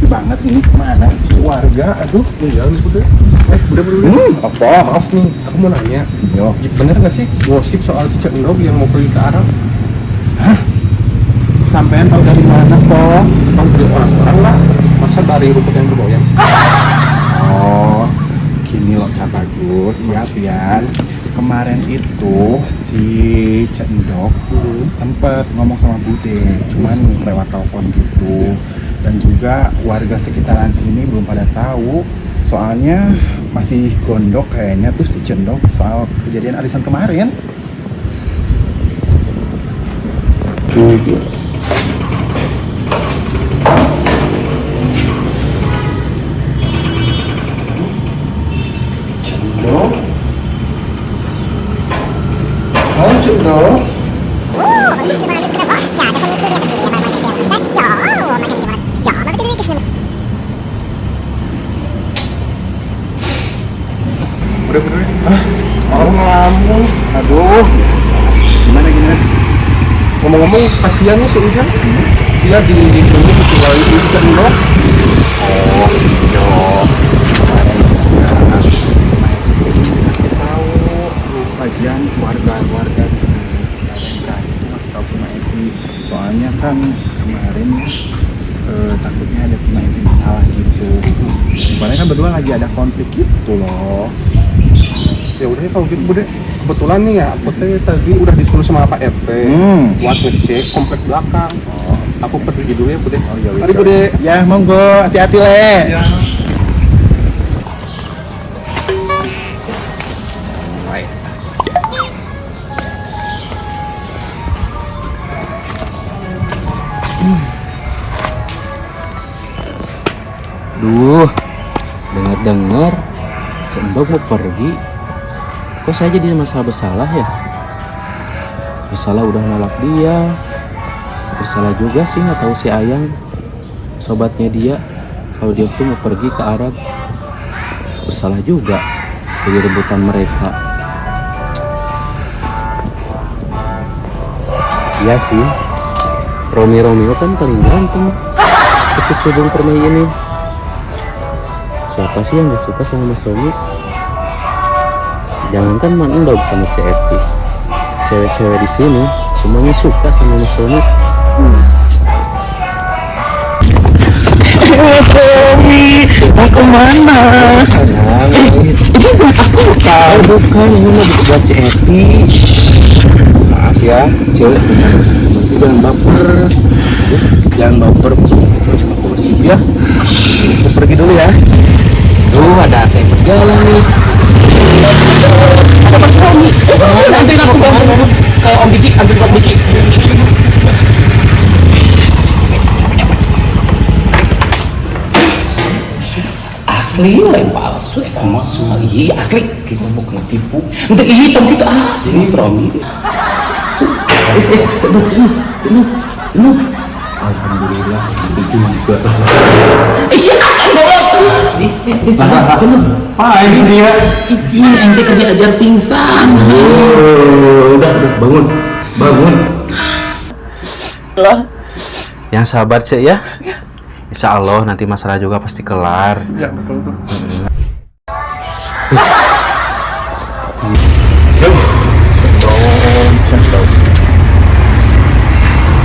banget ini. Mana sih warga? Aduh, Iya, udah. Udah. Apa? Maaf nih, aku mau nanya. Yo. Bener nggak sih gosip soal si Cek Endog yang mau pergi ke Arab? Sampean tahu dari mana, toh? Tahu dari orang-orang lah. Masa dari rumput yang bergoyang sih? Oh, gini loh Kak Bagus, ya Pian. Kemarin itu si Cendok sempet ngomong sama Bude, cuman lewat telepon gitu. Dan juga warga sekitaran sini belum pada tahu, soalnya masih gondok kayaknya tuh si Cendok soal kejadian arisan kemarin. Cendok? Udah. Oh ngelamun. Aduh. Gimana? Ngomong-ngomong, kasihan nih si Ujang. Dia ditinggalin di Cek Endog. Oh, yo. Kemarin juga kasih tahu bagian warga di sini. Berani masih tahu sama Evi. Soalnya kan kemarin takutnya ada si Evi salah gitu. Kemarin kan berdua lagi ada konflik gitu loh. Ya udah kalau gitu Bude. Kebetulan nih ya, aku tadi udah disuruh sama Pak RT buat ngecek komplek belakang. Aku pergi dulu ya Bude. Oh ya wis. Mari Bude. Ya monggo, hati-hati le. Ya. Duh, dengar Cendok mau pergi. Kok saya jadi masalah bersalah ya? Bersalah udah nolak dia. Bersalah juga sih nggak tahu si Ayang, sobatnya dia, kalau dia tuh mau pergi ke Arab. Bersalah juga jadi rebutan mereka. Iya sih, Romeo kan paling ganteng sekecubung permai ini. Siapa sih yang gak suka sama Mas Romi? Jangankan Man Endog sama CFT, cewek-cewek di sini semuanya suka sama Mas Romi. Mas Romi, mau kemana? Aku tahu bukan ini mau buat CFT. Maaf ya, cewek jangan baper. Jangan baper, cuma gosip ya. Saya pergi dulu ya. Tuh ada kayak berjalan nih. Ada Mas Romi. Nanti aku ke Om Diki, ambil Om Diki. Asli lain palsu eta mah. Iya asli. Kita mau kena tipu. Untuk hitam gitu asli Mas Romi. Alhamdulillah itu juga. Silakan bawa tuh. Apa ini dia? Izin ente kerja ajar pingsan. Udah bangun. Yang sabar Cek ya. Insya Allah nanti masalah juga pasti kelar. Ya betul tuh.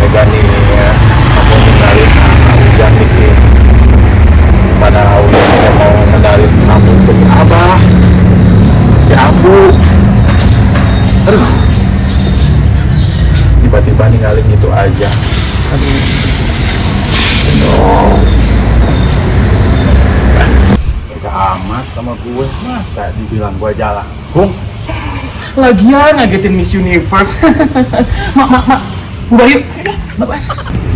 Tega nih ya, kamu ninggalin Ujang di sini. Padahal Ujang mau ngendalin kamu ke si Abah, si Abu. Aduh, tiba-tiba ninggalin gitu aja. Aduh, tega amat sama gue. Masa dibilang gue jalan, Bung? Lagian ngagetin Miss Universe. Mak. Udah yuk.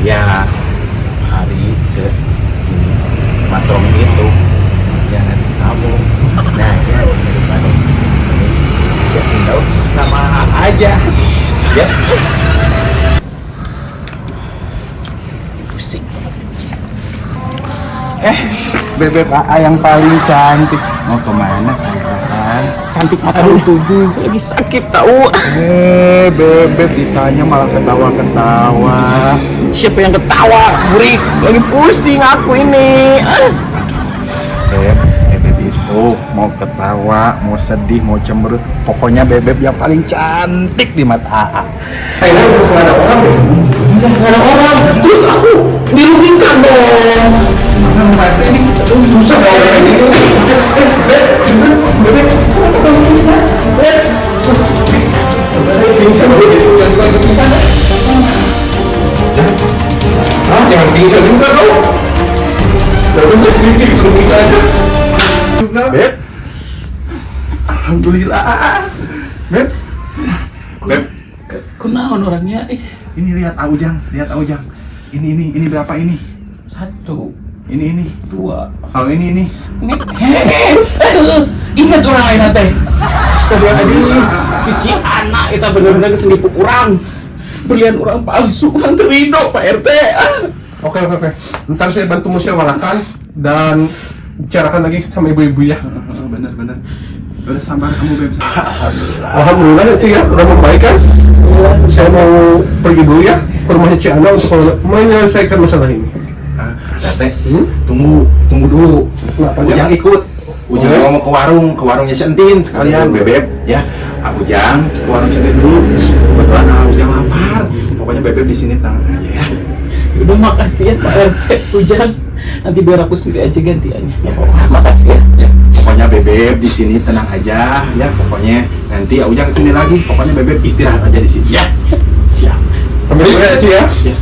Ya, hari Cek Mas Romi itu yang nanti kamu. Nah, ya, daripada Cek Endog sama aja. Ya. Pusing. Bebek AA yang paling cantik. Mau kemana sayang? kan? Cantik mata lu tujuh, lagi sakit tahu. Bebek ditanya malah ketawa-ketawa. Siapa yang ketawa? Burik, lagi pusing aku ini. Bebek itu mau ketawa, mau sedih, mau cemberut, pokoknya Bebek yang paling cantik di mata AA. Nggak ada orang, terus aku dirugikan dong. Susah kayak ini. Bebek, pingsan sih, jangan pingsan. Jangan pingsan juga dong. Jangan sedikit belum pingsan aja. Beb, alhamdulillah. Beb, Kenaon orangnya? ini lihat Aujang. Ini berapa ini? 1, Ini. 2. Kalau ini. Ingat orang lain teh. Astagfirullahaladzim, si Ciana itu benar-benar kesenipu orang. Berlian orang palsu, orang terido Pak RT. Oke. Ntar saya bantu musyawarahkan dan bicarakan lagi sama ibu-ibu ya. Bener. Udah sabar kamu Beb. Alhamdulillah ya Ci ya, udah membaik kan? Saya mau pergi dulu ya ke rumahnya Ci Ana untuk menyelesaikan masalah ini. Teh, tunggu dulu. Kenapa, Ujang ikut. Ujang mau ke warungnya si Entin sekalian Bebek ya. Ujang ke warung Entin dulu. Kebetulan Ujang lapar. Pokoknya Bebek di sini tenang aja ya. Udah makasih ya Pak RT, Ujang. Nanti biar aku sendiri aja gantiannya. Makasih ya. Pokoknya Bebek di sini tenang aja ya. Pokoknya nanti Ujang kesini lagi. Pokoknya Bebek istirahat aja di sini ya. Siap. Sampai sore ya Ci ya. Ya.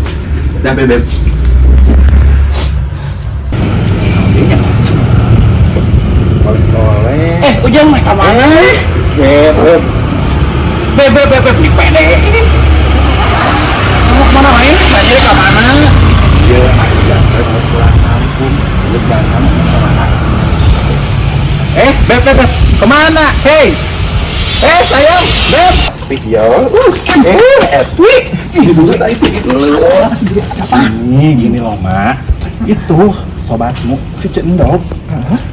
Dah Bebek. Oleh. Ujang naik kemana? Beb, di pede. Mau kemana main? Tadi ke mana? Ya, Ujang mau pulang kampung. Lebaran sama Beb, kemana? Hey, sayang, Beb. video. Sini dulu saya sini dulu. Gini loh Mak. Itu sobatmu si Cendok.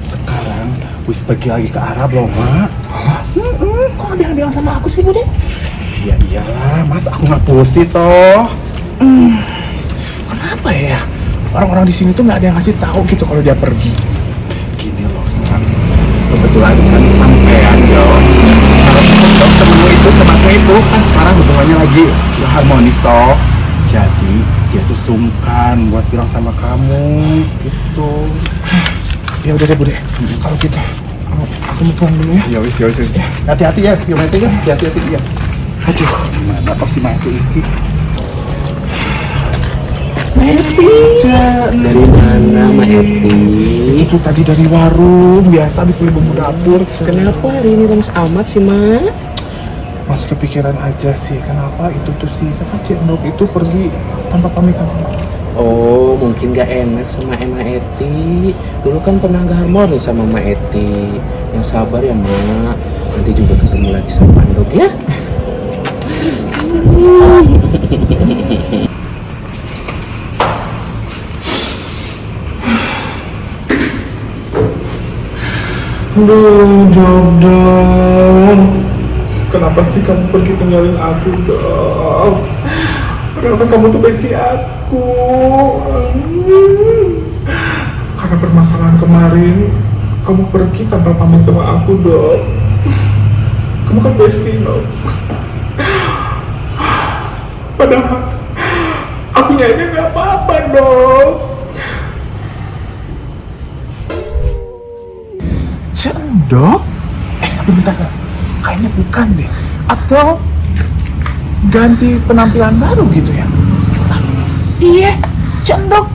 Sekarang wis pergi lagi ke Arab loh Mak. Kok bilang sama aku sih, Bude? Iya iyalah, mas aku nggak pulsi toh. Kenapa ya? Orang-orang di sini tuh nggak ada yang ngasih tahu gitu kalau dia pergi. Gini loh Mak. Kebetulan kan sampean yo. Kalau si Cendok temenmu itu sobatmu itu kan sekarang hubungannya lagi nggak harmonis toh. Jadi dia tuh sungkan buat bilang sama kamu gitu. Ya udah deh, Bude. Kalau gitu, aku mau pulang dulu ya. Ya wis. Hati-hati ya, gimana ya? Hati-hati ya. Aduh, gimana kok si Mati iki? Dari mana, Ma Eti? Itu tadi dari warung, biasa habis beli bumbu dapur. Kenapa hari ini lemes amat sih, Ma? Mas kepikiran aja sih, kenapa itu tuh si Cendok itu pergi tanpa pamit sama aku. Oh, mungkin gak enak sama Ma Eti. Dulu kan pernah gak harmonis sama Ma Eti. Yang sabar ya, Ma. Nanti juga ketemu lagi sama Pandok ya. Dong. Kenapa sih kamu pergi tinggalin aku, dong? Padahal kan kamu tuh bestie aku. Karena permasalahan kemarin, kamu pergi tanpa pamit sama aku, dong. Kamu kan bestie, dong. Padahal aku nyanyi gak apa-apa, dong. Cendok? Tapi bentar, Kak. Kayaknya bukan deh. Atau ganti penampilan baru gitu ya? Iya, Cendok.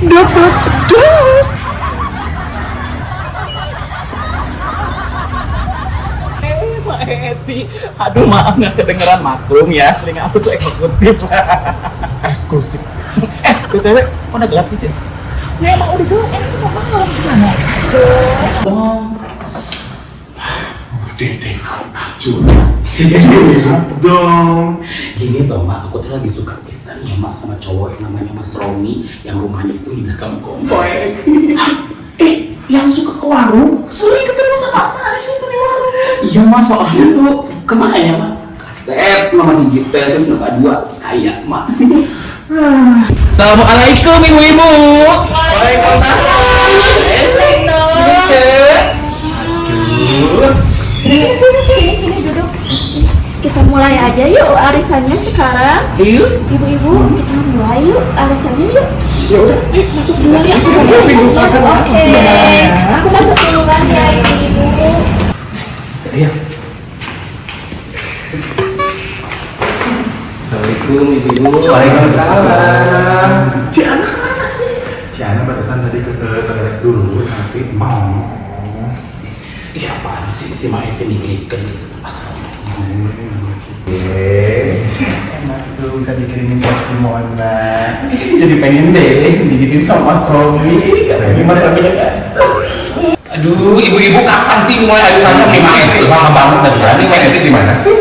Dok. Ma Eti. Aduh, maaf nggak kedengeran, maklum ya. Sering aku tuh eksekutif. Eksklusif. BTW, kok udah gelap sih? Ya emang udah gelap, emang malam gimana? Dong. Dede, dong. Gini toh Mak, aku tuh lagi suka pisan ya Mak sama cowok yang namanya Mas Romi yang rumahnya itu di belakang komplek. yang suka ke warung sering ketemu sama Mak di situ di warung. Iya Mak, soalnya tuh kemana ya Mak? Kaset mama digital terus nomor 2 kayak Mak. Assalamualaikum ibu-ibu. Sini duduk. Kita mulai aja yuk arisannya sekarang. Yuk. Ibu-ibu, kita mulai yuk arisannya yuk. Ya udah, Masuk duluan ya. Oke. Aku masuk duluan ya ibu-ibu. sayang. Assalamualaikum ibu-ibu. Waalaikumsalam. Ciana kemana sih? Ciana barusan tadi ke toilet dulu, nanti mau. Iya apaan sih si Mak Epi dikirikan gitu asal. Enak tuh bisa dikirimin buat si Mona. Jadi pengen deh digigit sama Mas Romi. Karena Mas Romi kan. Aduh, ibu-ibu kapan sih mulai arisannya nih Mak Epi? Lama banget tadi. Ini Mak Epi di mana sih?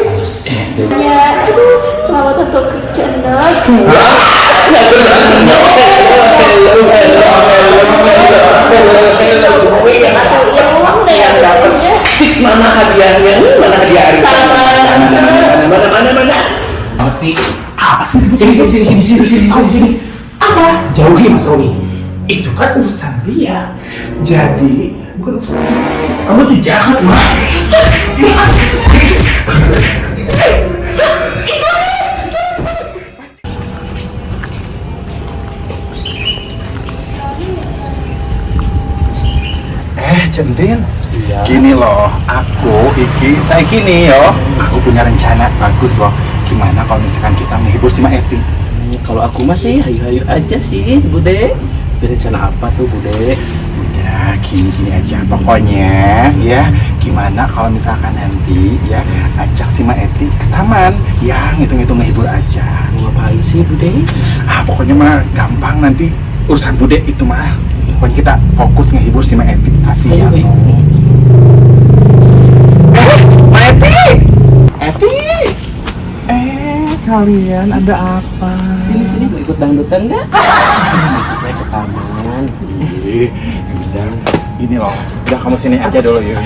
Ya, aduh, selamat untuk channel. Ya uang deh yang dapetnya. Cik, mana hadiahnya? Mana hadiah arisan? Mana? Apa sih? Apa sih? Sini. Apa? Jauhi Mas Romi. Itu kan urusan dia. Jadi bukan urusan dia. Kamu tuh jahat Mak. Centin. Iya. Gini loh, saya gini yo. Aku punya rencana bagus loh. Gimana kalau misalkan kita menghibur si Mak Eti? Kalau aku masih hayu-hayu aja sih, Bude. Rencana apa tuh, Bude? Udah gini aja. Pokoknya ya, gimana kalau misalkan nanti ya ajak si Mak Eti ke taman. Ya, ngitung-ngitung menghibur aja. Mau ngapain sih, Bude? Pokoknya mah gampang nanti urusan Bude itu mah. Pokoknya kita fokus ngehibur si Mak Eti. Kasihan. Ayo, Mak Eti! Eti! Kalian ada apa? Sini, mau ikut dangdutan nggak? Masuknya ke taman. Bilang ini loh, udah kamu sini aja dulu yuk.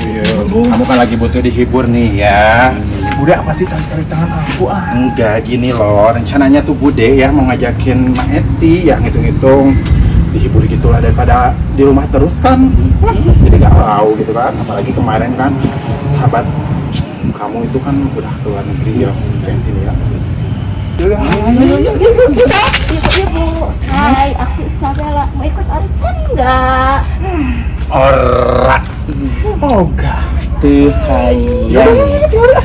Kamu kan lagi butuh dihibur nih ya. Bude apa sih tarik tangan aku ah? Enggak gini loh, rencananya tuh Bude ya mau ngajakin Mak Eti ya ngitung-ngitung dihibur gitulah daripada di rumah terus kan. Jadi gak tahu gitu kan, apalagi kemarin kan sahabat kamu itu kan udah ke luar negeri ya, Centin ya. Yaudah, Ibu-ibu, hai, aku Isabella. Mau ikut arisan nggak? ora. Oh enggak. Tuh, hai. Yaudah.